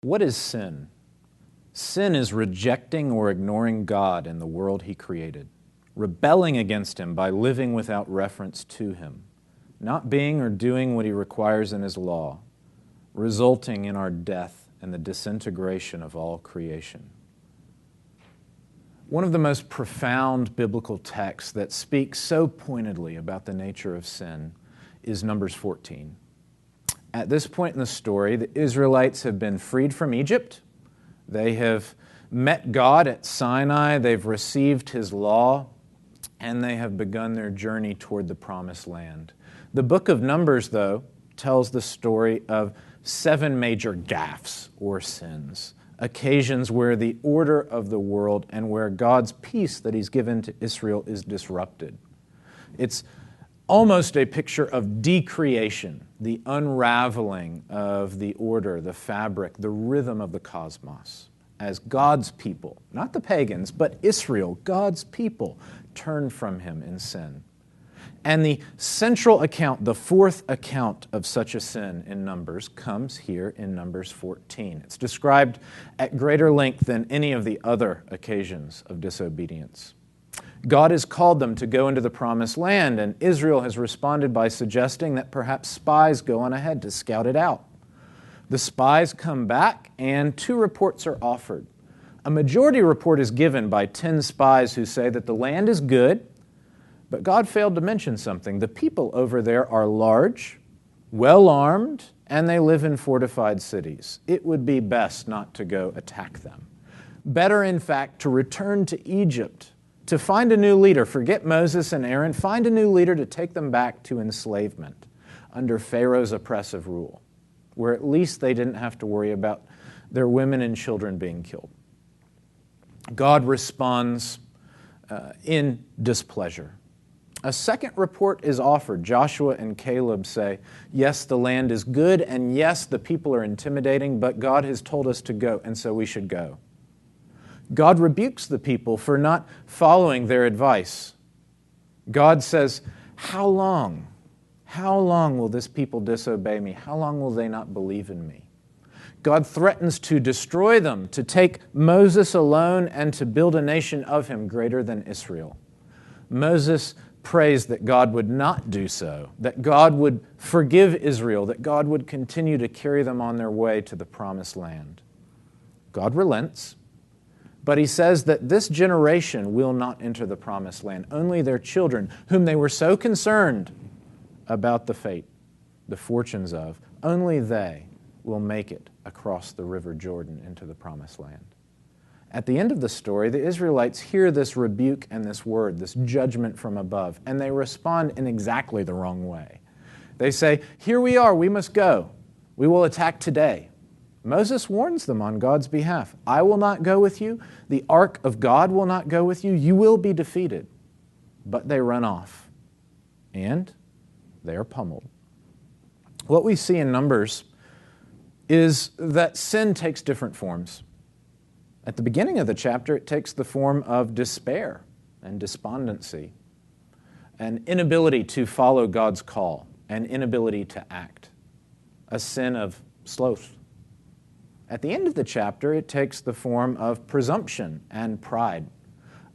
What is sin? Sin is rejecting or ignoring God and the world He created, rebelling against Him by living without reference to Him, not being or doing what He requires in His law, resulting in our death and the disintegration of all creation. One of the most profound biblical texts that speaks so pointedly about the nature of sin is Numbers 14. At this point in the story, the Israelites have been freed from Egypt. They have met God at Sinai. They've received His law, and they have begun their journey toward the Promised Land. The book of Numbers, though, tells the story of 7 major gaffes or sins, occasions where the order of the world and where God's peace that He's given to Israel is disrupted. It's almost a picture of decreation, the unraveling of the order, the fabric, the rhythm of the cosmos, as God's people, not the pagans, but Israel, God's people, turned from Him in sin. And the central account, the 4th account of such a sin in Numbers, comes here in Numbers 14. It's described at greater length than any of the other occasions of disobedience. God has called them to go into the Promised Land, and Israel has responded by suggesting that perhaps spies go on ahead to scout it out. The spies come back, and 2 reports are offered. A majority report is given by 10 spies who say that the land is good, but God failed to mention something. The people over there are large, well-armed, and they live in fortified cities. It would be best not to go attack them. Better, in fact, to return to Egypt, to find a new leader. Forget Moses and Aaron. Find a new leader to take them back to enslavement under Pharaoh's oppressive rule, where at least they didn't have to worry about their women and children being killed. God responds in displeasure. A second report is offered. Joshua and Caleb say, yes, the land is good, and yes, the people are intimidating, but God has told us to go, and so we should go. God rebukes the people for not following their advice. God says, how long? How long will this people disobey me? How long will they not believe in me? God threatens to destroy them, to take Moses alone and to build a nation of him greater than Israel. Moses prays that God would not do so, that God would forgive Israel, that God would continue to carry them on their way to the Promised Land. God relents, but He says that this generation will not enter the Promised Land. Only their children, whom they were so concerned about the fate, the fortunes of, only they will make it across the river Jordan into the Promised Land. At the end of the story, the Israelites hear this rebuke and this word, this judgment from above, and they respond in exactly the wrong way. They say, here we are, we must go. We will attack today. Moses warns them on God's behalf. I will not go with you. The ark of God will not go with you. You will be defeated. But they run off, and they are pummeled. What we see in Numbers is that sin takes different forms. At the beginning of the chapter, it takes the form of despair and despondency, an inability to follow God's call, an inability to act, a sin of sloth. At the end of the chapter, it takes the form of presumption and pride,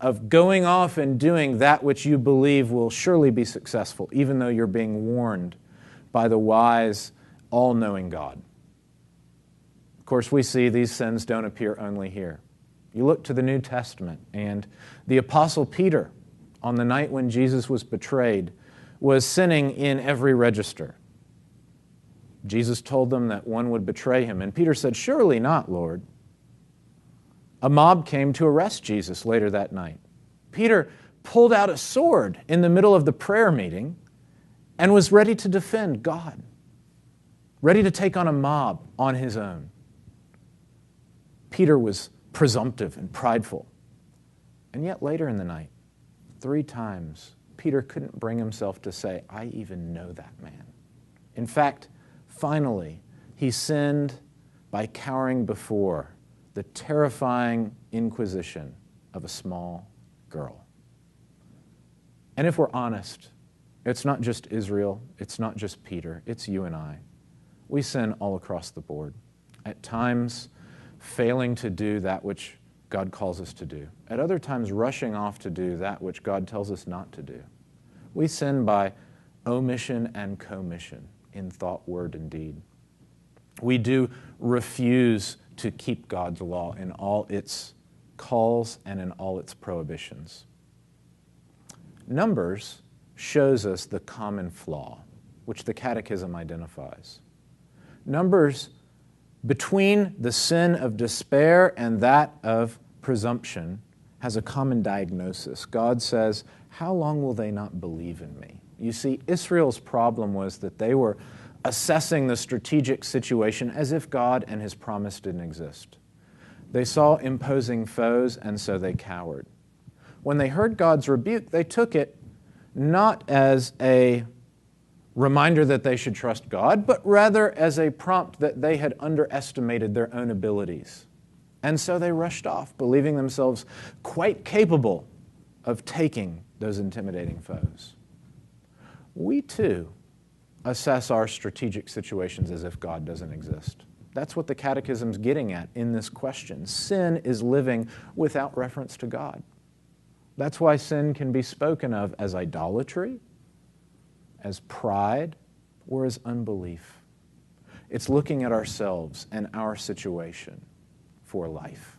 of going off and doing that which you believe will surely be successful, even though you're being warned by the wise, all-knowing God. Of course, we see these sins don't appear only here. You look to the New Testament, and the Apostle Peter, on the night when Jesus was betrayed, was sinning in every register. Jesus told them that one would betray him, and Peter said, surely not, Lord. A mob came to arrest Jesus later that night. Peter pulled out a sword in the middle of the prayer meeting and was ready to defend God, ready to take on a mob on his own. Peter was presumptive and prideful. And yet later in the night, 3 times, Peter couldn't bring himself to say, I even know that man. In fact, finally, he sinned by cowering before the terrifying inquisition of a small girl. And if we're honest, it's not just Israel, it's not just Peter, it's you and I. We sin all across the board. At times, failing to do that which God calls us to do. At other times, rushing off to do that which God tells us not to do. We sin by omission and commission in thought, word, and deed. We do refuse to keep God's law in all its calls and in all its prohibitions. Numbers shows us the common flaw, which the Catechism identifies. Numbers, between the sin of despair and that of presumption, has a common diagnosis. God says, how long will they not believe in me? You see, Israel's problem was that they were assessing the strategic situation as if God and His promise didn't exist. They saw imposing foes, and so they cowered. When they heard God's rebuke, they took it not as a reminder that they should trust God, but rather as a prompt that they had underestimated their own abilities. And so they rushed off, believing themselves quite capable of taking those intimidating foes. We too assess our strategic situations as if God doesn't exist. That's what the Catechism's getting at in this question. Sin is living without reference to God. That's why sin can be spoken of as idolatry, as pride, or as unbelief. It's looking at ourselves and our situation for life.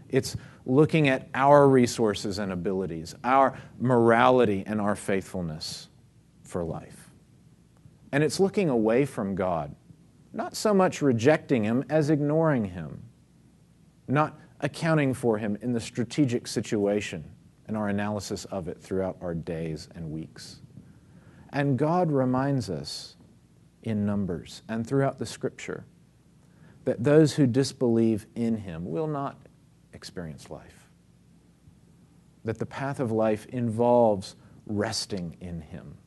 It's looking at our resources and abilities, our morality and our faithfulness for life. And it's looking away from God, not so much rejecting Him as ignoring Him, not accounting for Him in the strategic situation and our analysis of it throughout our days and weeks. And God reminds us in Numbers and throughout the Scripture that those who disbelieve in Him will not experience life. That the path of life involves resting in Him.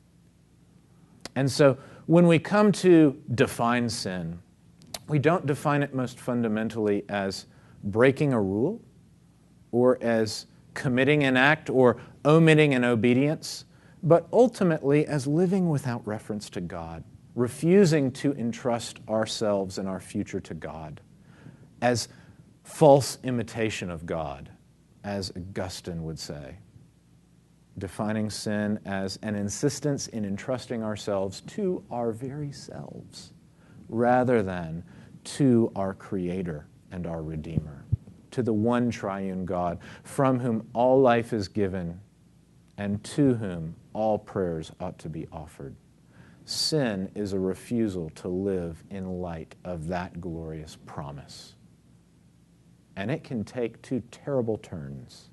And so when we come to define sin, we don't define it most fundamentally as breaking a rule or as committing an act or omitting an obedience, but ultimately as living without reference to God, refusing to entrust ourselves and our future to God, as false imitation of God, as Augustine would say, defining sin as an insistence in entrusting ourselves to our very selves, rather than to our Creator and our Redeemer, to the one triune God, from whom all life is given and to whom all prayers ought to be offered. Sin is a refusal to live in light of that glorious promise. And it can take two terrible turns.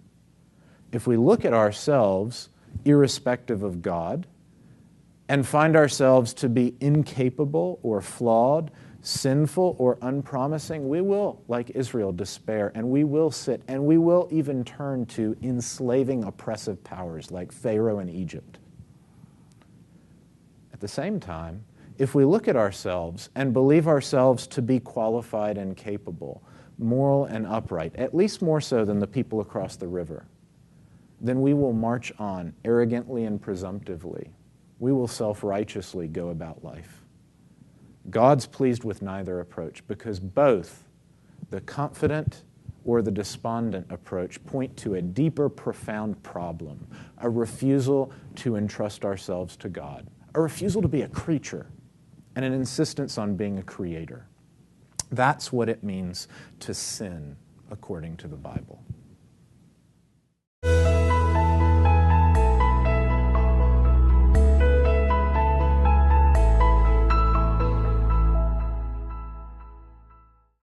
If we look at ourselves, irrespective of God, and find ourselves to be incapable or flawed, sinful or unpromising, we will, like Israel, despair, and we will sit, and we will even turn to enslaving oppressive powers like Pharaoh in Egypt. At the same time, if we look at ourselves and believe ourselves to be qualified and capable, moral and upright, at least more so than the people across the river, then we will march on arrogantly and presumptively. We will self-righteously go about life. God's pleased with neither approach because both the confident or the despondent approach point to a deeper, profound problem, a refusal to entrust ourselves to God, a refusal to be a creature, and an insistence on being a creator. That's what it means to sin according to the Bible.